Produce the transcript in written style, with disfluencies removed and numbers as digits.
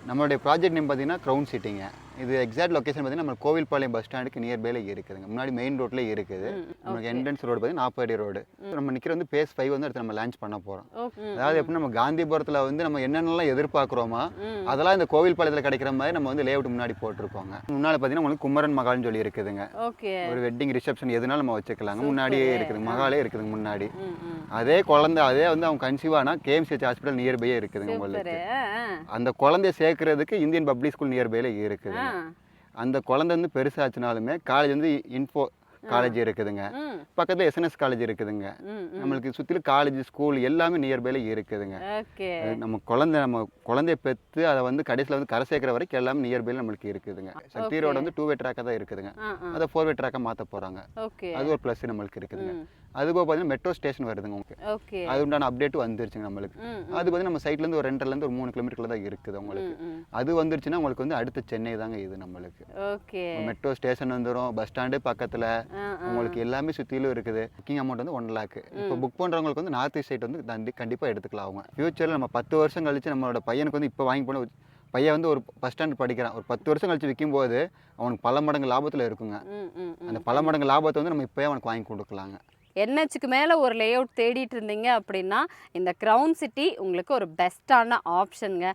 நம்மளுடைய project name பார்த்தீங்கன்னா crown சிட்டிங்க. இது எக்ஸாக்ட் லொகேஷன் பார்த்தீங்கன்னா நம்ம கோவில்பாளையம் பஸ் ஸ்டாண்டுக்கு நியர்பைல இருக்குதுங்க. முன்னாடி மெயின் ரோட்லேயே இருக்குது. நமக்கு என்ட்ரன்ஸ் ரோடு பார்த்தீங்கன்னா 40 அடி ரோடு. நம்ம நிற்கிற வந்து பேஸ் 5 வந்து அடுத்து நம்ம லான்ச் பண்ண போகிறோம். அதாவது எப்படின்னா நம்ம காந்திபுரத்தில் வந்து நம்ம என்னென்னலாம் எதிர்பார்க்குறோமோ அதெல்லாம் இந்த கோவில்பாளையத்தில் கிடைக்கிற மாதிரி நம்ம வந்து லேஅவுட் முன்னாடி போட்டிருக்கோங்க. முன்னாடி பார்த்தீங்கன்னா உங்களுக்கு குமரன் மகால்னு சொல்லி இருக்குதுங்க. ஒரு வெட்டிங் ரிசப்ஷன் எதுனாலும் நம்ம வச்சுக்கலாங்க. முன்னாடியே இருக்குதுங்க, மகாலே இருக்குதுங்க முன்னாடி. அதே குழந்தை அதே வந்து அவங்க கன்சீவ் ஆனால் கேஎம்சிஹெச் ஹாஸ்பிட்டல் நியர்பையே இருக்குதுங்க உங்களுக்கு. அந்த குழந்தைய சேர்க்கறதுக்கு இந்தியன் பப்ளிக் ஸ்கூல் நியர்பைல இருக்குது. அந்த குழந்தை வந்து பெருசாச்சுனாலுமே காலேஜ் வந்து இன்ஃபோ காலேஜ் இருக்குதுங்க. பக்கத்துல எஸ்என்எஸ் காலேஜ் இருக்குதுங்க. நம்மளுக்கு சுற்றிலும் காலேஜ் ஸ்கூல் எல்லாமே நியர்பைல இருக்குதுங்க. நம்ம குழந்தைய பெற்று அதை வந்து கடைசியில் வந்து கரை சேர்க்கிற வரைக்கும் எல்லாமே நியர்பைல நம்மளுக்கு இருக்குதுங்க. சக்தி ரோடு வந்து 2-வே ட்ராக்காக தான் இருக்குதுங்க. அதை 4-வே ட்ராக்காக மாற்ற போகிறாங்க. அது ஒரு ப்ளஸ் நம்மளுக்கு இருக்குதுங்க. அதுபோக பார்த்தீங்கன்னா மெட்ரோ ஸ்டேஷன் வருதுங்க உங்களுக்கு. அது உண்டான அப்டேட் வந்துருச்சுங்க நம்மளுக்கு. அது வந்து நம்ம சைட்லேருந்து ஒரு 2.5 ஒரு 3 கிலோமீட்டர்ல தான் இருக்குது உங்களுக்கு. அது வந்துருச்சுன்னா உங்களுக்கு வந்து அடுத்த சென்னை தாங்க இது நம்மளுக்கு. மெட்ரோ ஸ்டேஷன் வந்துடும், பஸ் ஸ்டாண்டு பக்கத்தில் உங்களுக்கு எல்லாமே சுற்றிலும் இருக்குது. புக்கிங் அமௌண்ட் வந்து 1 lakh. இப்போ புக் பண்ணுறவங்களுக்கு வந்து நார்த் ஈஸ்ட் சைட் வந்து கண்டிப்பாக எடுத்துக்கலாம். அவங்க ஃபியூச்சரில் நம்ம 10 வருஷம் கழிச்சு நம்மளோட பையனுக்கு வந்து இப்போ வாங்கி போன பையன் வந்து ஒரு ஃபஸ்ட் ஸ்டாண்டர்ட் படிக்கிறான். ஒரு 10 வருஷம் கழிச்சு விற்கும்போது அவனுக்கு பல மடங்கு லாபத்தில் இருக்குங்க. அந்த பல மடங்கு லாபத்தை வந்து நம்ம இப்போயே அவனுக்கு வாங்கி கொடுக்கலாங்க. NHக்கு மேலே ஒரு லேஅவுட் தேடிட்டு இருந்தீங்க அப்படின்னா இந்த க்ரௌன் சிட்டி உங்களுக்கு ஒரு பெஸ்ட்டான ஆப்ஷனுங்க.